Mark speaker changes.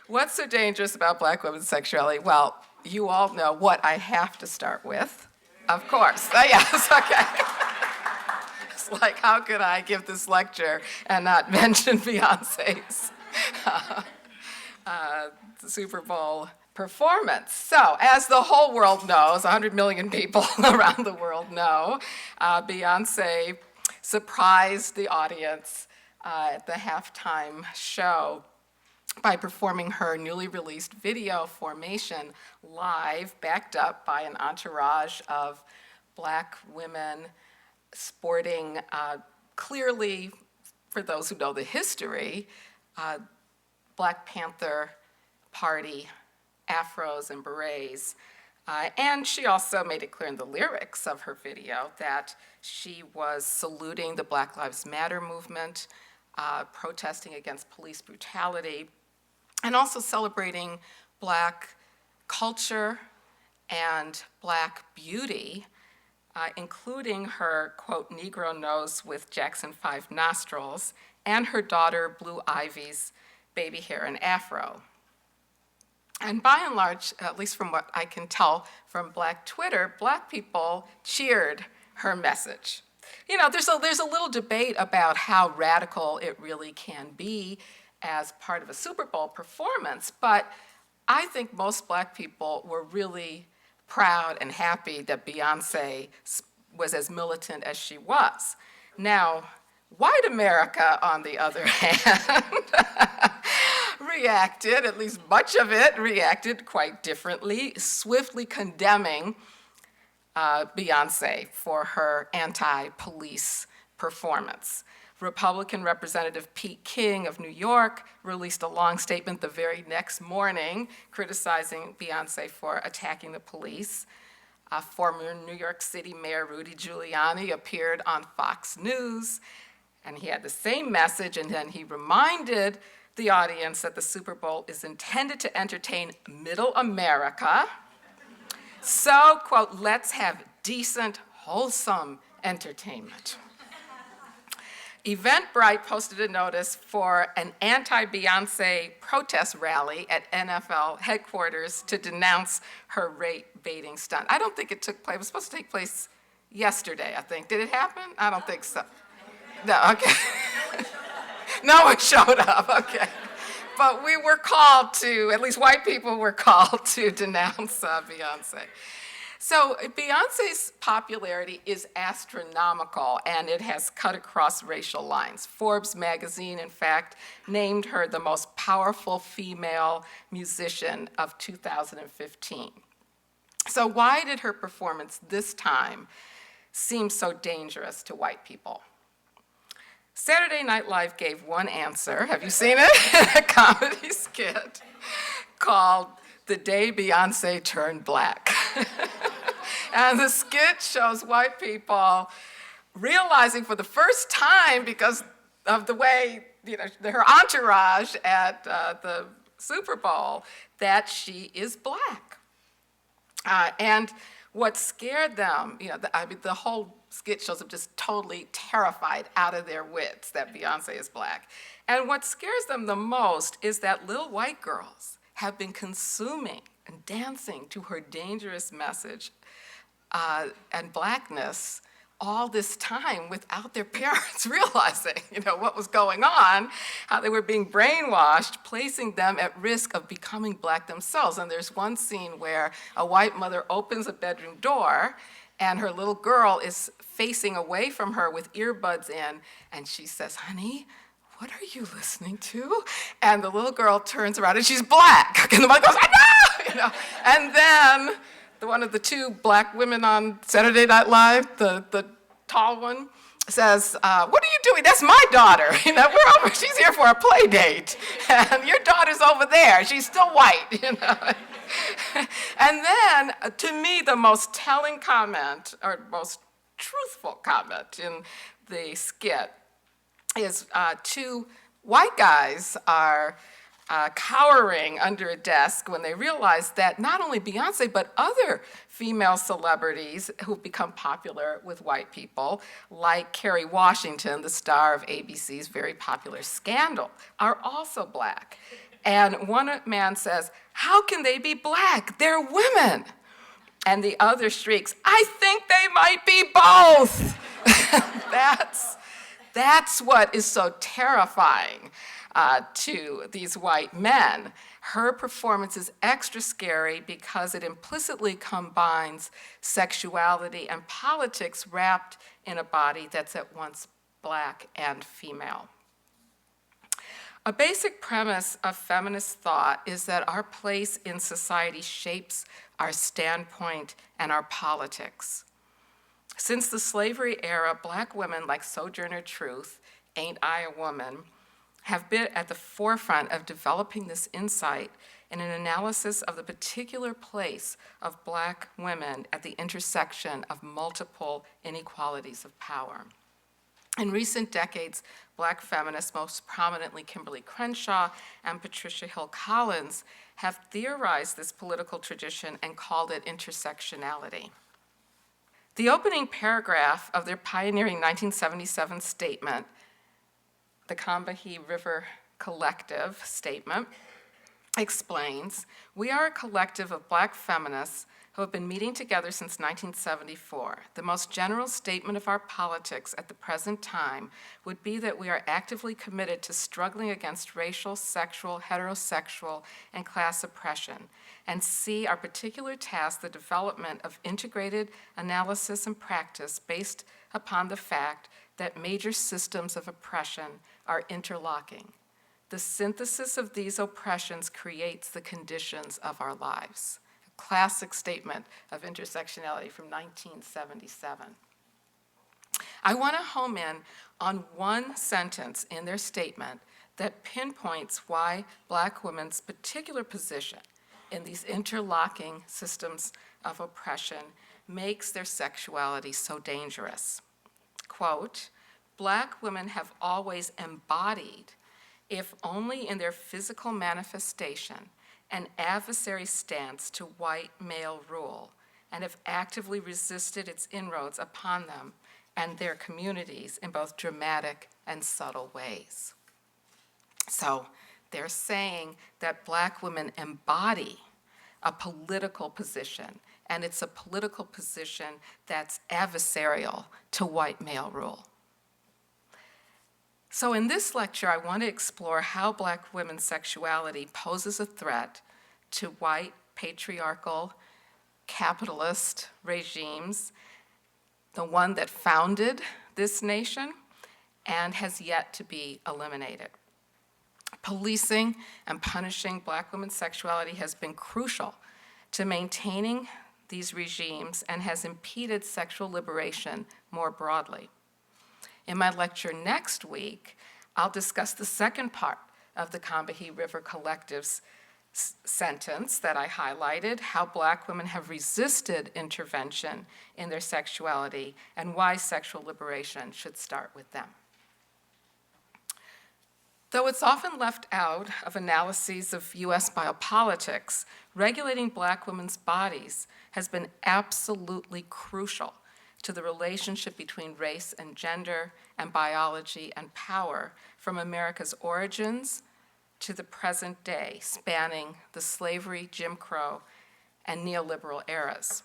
Speaker 1: What's so dangerous about black women's sexuality? Well, you all know what I have to start with. Of course. Yes, okay. It's like, how could I give this lecture and not mention Beyonce's Super Bowl performance? So, as the whole world knows, 100 million people around the world know, Beyonce surprised the audience at the halftime show by performing her newly released video, Formation, live, backed up by an entourage of black women sporting clearly, for those who know the history, Black Panther Party afros and berets. And she also made it clear in the lyrics of her video that she was saluting the Black Lives Matter movement, protesting against police brutality, and also celebrating black culture and black beauty, including her, quote, Negro nose with Jackson 5 nostrils, and her daughter Blue Ivy's baby hair and afro. And by and large, at least from what I can tell from Black Twitter, Black people cheered her message. You know, there's a little debate about how radical it really can be as part of a Super Bowl performance, but I think most black people were really proud and happy that Beyonce was as militant as she was. Now, white America, on the other hand, reacted, at least much of it reacted quite differently, swiftly condemning Beyonce for her anti-police performance. Republican Representative Pete King of New York released a long statement the very next morning criticizing Beyonce for attacking the police. Former New York City Mayor Rudy Giuliani appeared on Fox News, and he had the same message, and then he reminded the audience that the Super Bowl is intended to entertain middle America. So, quote, let's have decent, wholesome entertainment. Eventbrite posted a notice for an anti-Beyonce protest rally at NFL headquarters to denounce her rape-baiting stunt. I don't think it took place. It was supposed to take place yesterday, I think. Did it happen? I don't think so. No, okay. No one showed up, okay. But we were called to, at least white people were called to denounce Beyonce. So Beyonce's popularity is astronomical, and it has cut across racial lines. Forbes magazine, in fact, named her the most powerful female musician of 2015. So why did her performance this time seem so dangerous to white people? Saturday Night Live gave one answer. Have you seen it? A comedy skit called The Day Beyonce Turned Black. And the skit shows white people realizing for the first time, because of the way, you know, her entourage at the Super Bowl, that she is black. And what scared them, you know, the whole skit shows them just totally terrified out of their wits that Beyonce is black. And what scares them the most is that little white girls have been consuming and dancing to her dangerous message and blackness all this time without their parents realizing, you know, what was going on, how they were being brainwashed, placing them at risk of becoming black themselves. And there's one scene where a white mother opens a bedroom door and her little girl is facing away from her with earbuds in, and she says, "Honey, what are you listening to?" And the little girl turns around and she's black. And the mother goes, "I know!" You know? And then one of the two black women on Saturday Night Live, the tall one, says, "What are you doing? That's my daughter. You know, we're over. She's here for a play date, and your daughter's over there. She's still white." You know. And then, to me, the most telling comment, or most truthful comment in the skit, is two white guys are cowering under a desk when they realize that not only Beyonce, but other female celebrities who've become popular with white people, like Kerry Washington, the star of ABC's very popular Scandal, are also black. And one man says, "How can they be black? They're women." And the other shrieks, "I think they might be both." That's what is so terrifying to these white men. Her performance is extra scary because it implicitly combines sexuality and politics wrapped in a body that's at once black and female. A basic premise of feminist thought is that our place in society shapes our standpoint and our politics. Since the slavery era, black women like Sojourner Truth, Ain't I a Woman, have been at the forefront of developing this insight in an analysis of the particular place of black women at the intersection of multiple inequalities of power. In recent decades, black feminists, most prominently Kimberly Crenshaw and Patricia Hill Collins, have theorized this political tradition and called it intersectionality. The opening paragraph of their pioneering 1977 statement, the Combahee River Collective statement, explains, "We are a collective of black feminists who have been meeting together since 1974. The most general statement of our politics at the present time would be that we are actively committed to struggling against racial, sexual, heterosexual, and class oppression, and see our particular task the development of integrated analysis and practice based upon the fact that major systems of oppression are interlocking. The synthesis of these oppressions creates the conditions of our lives." Classic statement of intersectionality from 1977. I want to home in on one sentence in their statement that pinpoints why black women's particular position in these interlocking systems of oppression makes their sexuality so dangerous. Quote, "Black women have always embodied, if only in their physical manifestation, an adversary stance to white male rule, and have actively resisted its inroads upon them and their communities in both dramatic and subtle ways." So they're saying that black women embody a political position, and it's a political position that's adversarial to white male rule. So in this lecture, I want to explore how black women's sexuality poses a threat to white, patriarchal, capitalist regimes, the one that founded this nation and has yet to be eliminated. Policing and punishing black women's sexuality has been crucial to maintaining these regimes and has impeded sexual liberation more broadly. In my lecture next week, I'll discuss the second part of the Combahee River Collective's sentence that I highlighted, how black women have resisted intervention in their sexuality and why sexual liberation should start with them. Though it's often left out of analyses of US biopolitics, regulating black women's bodies has been absolutely crucial to the relationship between race and gender and biology and power from America's origins to the present day, spanning the slavery, Jim Crow, and neoliberal eras.